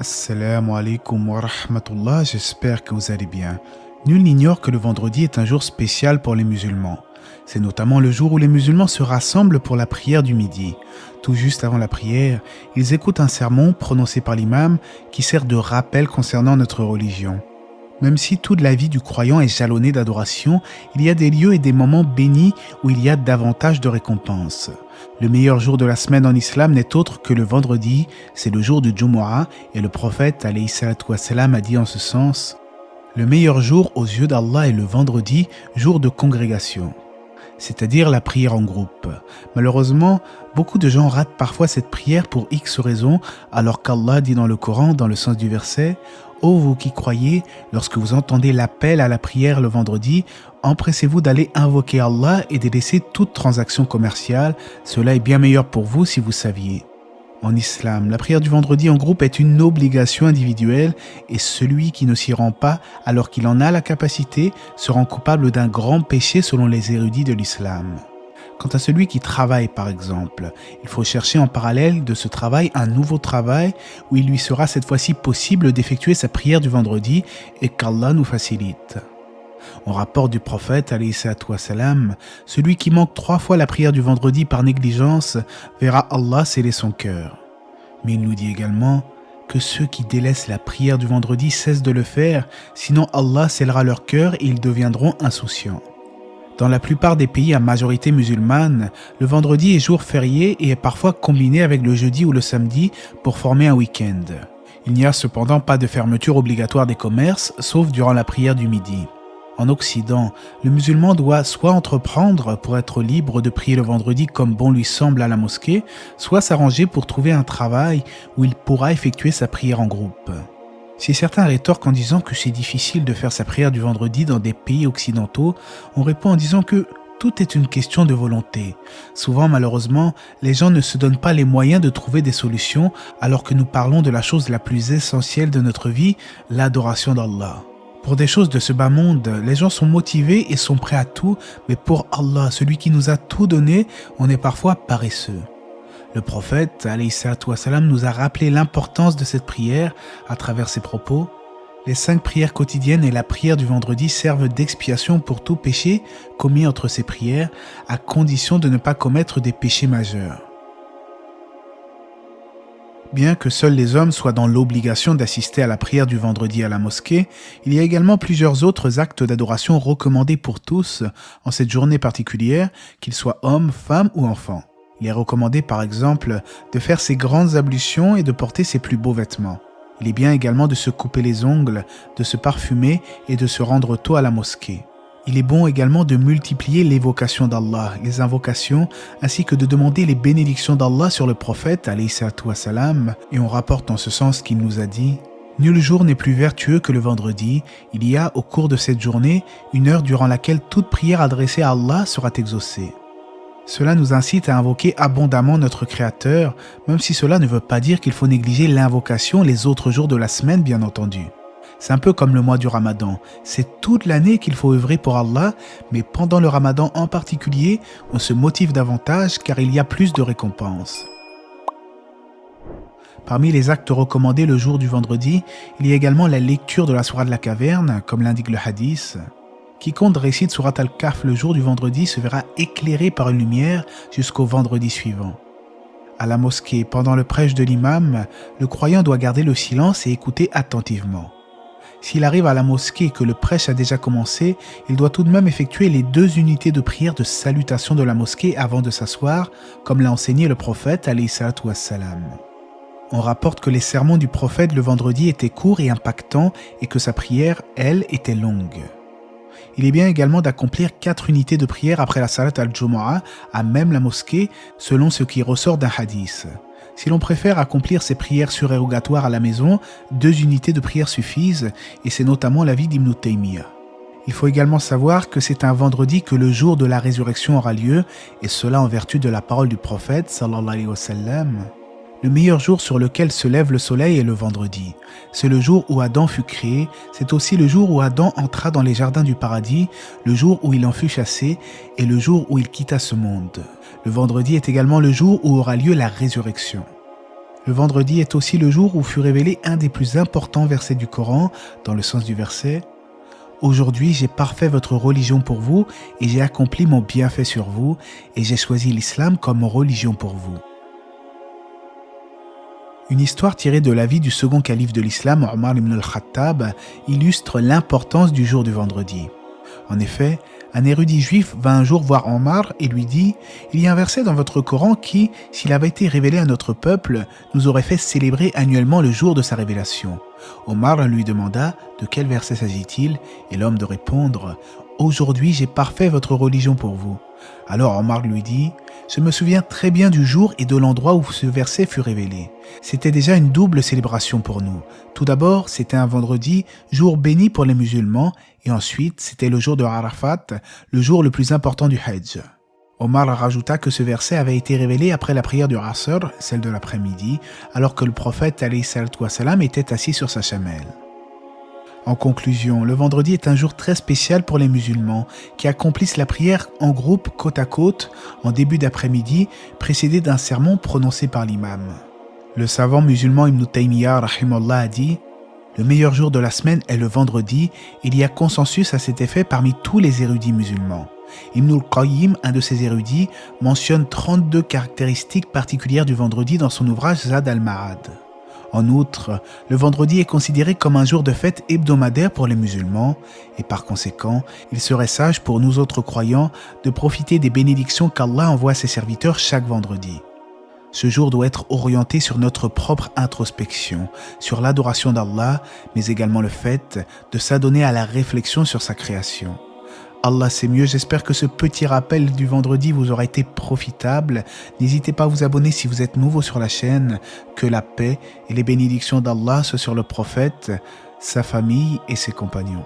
Assalamu alaikum wa rahmatullah, j'espère que vous allez bien. Nul n'ignore que le vendredi est un jour spécial pour les musulmans. C'est notamment le jour où les musulmans se rassemblent pour la prière du midi. Tout juste avant la prière, ils écoutent un sermon prononcé par l'imam qui sert de rappel concernant notre religion. Même si toute la vie du croyant est jalonnée d'adoration, il y a des lieux et des moments bénis où il y a davantage de récompenses. Le meilleur jour de la semaine en islam n'est autre que le vendredi, c'est le jour du Jumu'ah, et le prophète alayhi salatu wassalam a dit en ce sens: le meilleur jour aux yeux d'Allah est le vendredi, jour de congrégation, c'est-à-dire la prière en groupe. Malheureusement, beaucoup de gens ratent parfois cette prière pour X raisons, alors qu'Allah dit dans le Coran, dans le sens du verset: ô vous qui croyez, lorsque vous entendez l'appel à la prière le vendredi, empressez-vous d'aller invoquer Allah et de laisser toute transaction commerciale. Cela est bien meilleur pour vous si vous saviez. En islam, la prière du vendredi en groupe est une obligation individuelle et celui qui ne s'y rend pas alors qu'il en a la capacité se rend coupable d'un grand péché selon les érudits de l'islam. Quant à celui qui travaille par exemple, il faut chercher en parallèle de ce travail un nouveau travail où il lui sera cette fois-ci possible d'effectuer sa prière du vendredi et qu'Allah nous facilite. On rapporte du prophète alayhi salatu wassalam, celui qui manque 3 fois la prière du vendredi par négligence verra Allah sceller son cœur. Mais il nous dit également que ceux qui délaissent la prière du vendredi cessent de le faire, sinon Allah scellera leur cœur et ils deviendront insouciants. Dans la plupart des pays à majorité musulmane, le vendredi est jour férié et est parfois combiné avec le jeudi ou le samedi pour former un week-end. Il n'y a cependant pas de fermeture obligatoire des commerces, sauf durant la prière du midi. En Occident, le musulman doit soit entreprendre pour être libre de prier le vendredi comme bon lui semble à la mosquée, soit s'arranger pour trouver un travail où il pourra effectuer sa prière en groupe. Si certains rétorquent en disant que c'est difficile de faire sa prière du vendredi dans des pays occidentaux, on répond en disant que tout est une question de volonté. Souvent, malheureusement, les gens ne se donnent pas les moyens de trouver des solutions alors que nous parlons de la chose la plus essentielle de notre vie, l'adoration d'Allah. Pour des choses de ce bas monde, les gens sont motivés et sont prêts à tout, mais pour Allah, celui qui nous a tout donné, on est parfois paresseux. Le prophète, alayhi salatu wassalam, nous a rappelé l'importance de cette prière à travers ses propos. Les 5 prières quotidiennes et la prière du vendredi servent d'expiation pour tout péché commis entre ces prières, à condition de ne pas commettre des péchés majeurs. Bien que seuls les hommes soient dans l'obligation d'assister à la prière du vendredi à la mosquée, il y a également plusieurs autres actes d'adoration recommandés pour tous en cette journée particulière, qu'ils soient hommes, femmes ou enfants. Il est recommandé par exemple de faire ses grandes ablutions et de porter ses plus beaux vêtements. Il est bien également de se couper les ongles, de se parfumer et de se rendre tôt à la mosquée. Il est bon également de multiplier l'évocation d'Allah, les invocations, ainsi que de demander les bénédictions d'Allah sur le prophète, alayhi salatu wassalam, et on rapporte en ce sens qu'il nous a dit: nul jour n'est plus vertueux que le vendredi. Il y a, au cours de cette journée, une heure durant laquelle toute prière adressée à Allah sera exaucée. Cela nous incite à invoquer abondamment notre Créateur, même si cela ne veut pas dire qu'il faut négliger l'invocation les autres jours de la semaine, bien entendu. C'est un peu comme le mois du Ramadan. C'est toute l'année qu'il faut œuvrer pour Allah, mais pendant le Ramadan en particulier, on se motive davantage car il y a plus de récompenses. Parmi les actes recommandés le jour du vendredi, il y a également la lecture de la sourate de la caverne, comme l'indique le hadith. Quiconque récite sourate Al-Kahf le jour du vendredi se verra éclairé par une lumière jusqu'au vendredi suivant. À la mosquée, pendant le prêche de l'imam, le croyant doit garder le silence et écouter attentivement. S'il arrive à la mosquée et que le prêche a déjà commencé, il doit tout de même effectuer les 2 unités de prière de salutation de la mosquée avant de s'asseoir, comme l'a enseigné le prophète alayhi salatu wassalam. On rapporte que les sermons du prophète le vendredi étaient courts et impactants et que sa prière, elle, était longue. Il est bien également d'accomplir 4 unités de prière après la salat al-Jumu'ah à même la mosquée, selon ce qui ressort d'un hadith. Si l'on préfère accomplir ces prières surérogatoires à la maison, 2 unités de prière suffisent, et c'est notamment l'avis d'Ibn Taymiyyah. Il faut également savoir que c'est un vendredi que le jour de la résurrection aura lieu, et cela en vertu de la parole du prophète, sallallahu alayhi wa sallam. Le meilleur jour sur lequel se lève le soleil est le vendredi. C'est le jour où Adam fut créé, c'est aussi le jour où Adam entra dans les jardins du paradis, le jour où il en fut chassé et le jour où il quitta ce monde. Le vendredi est également le jour où aura lieu la résurrection. Le vendredi est aussi le jour où fut révélé un des plus importants versets du Coran, dans le sens du verset « Aujourd'hui, j'ai parfait votre religion pour vous et j'ai accompli mon bienfait sur vous et j'ai choisi l'islam comme religion pour vous. » Une histoire tirée de la vie du second calife de l'islam, Omar ibn al-Khattab, illustre l'importance du jour du vendredi. En effet, un érudit juif va un jour voir Omar et lui dit « Il y a un verset dans votre Coran qui, s'il avait été révélé à notre peuple, nous aurait fait célébrer annuellement le jour de sa révélation. » Omar lui demanda « De quel verset s'agit-il » et l'homme de répondre « Aujourd'hui j'ai parfait votre religion pour vous. » Alors Omar lui dit « Je me souviens très bien du jour et de l'endroit où ce verset fut révélé. C'était déjà une double célébration pour nous. Tout d'abord, c'était un vendredi, jour béni pour les musulmans, et ensuite, c'était le jour de Arafat, le jour le plus important du Hajj. » Omar rajouta que ce verset avait été révélé après la prière du Asr, celle de l'après-midi, alors que le prophète alayhi salatu wassalam était assis sur sa chamelle. En conclusion, le vendredi est un jour très spécial pour les musulmans qui accomplissent la prière en groupe côte à côte en début d'après-midi, précédé d'un sermon prononcé par l'imam. Le savant musulman Ibn Taymiyyah rahimallah a dit « Le meilleur jour de la semaine est le vendredi, il y a consensus à cet effet parmi tous les érudits musulmans. » Ibn al-Qayyim, un de ces érudits, mentionne 32 caractéristiques particulières du vendredi dans son ouvrage Zad al-Ma'ad. En outre, le vendredi est considéré comme un jour de fête hebdomadaire pour les musulmans et par conséquent, il serait sage pour nous autres croyants de profiter des bénédictions qu'Allah envoie à ses serviteurs chaque vendredi. Ce jour doit être orienté sur notre propre introspection, sur l'adoration d'Allah, mais également le fait de s'adonner à la réflexion sur sa création. Allah sait mieux, j'espère que ce petit rappel du vendredi vous aura été profitable. N'hésitez pas à vous abonner si vous êtes nouveau sur la chaîne. Que la paix et les bénédictions d'Allah soient sur le prophète, sa famille et ses compagnons.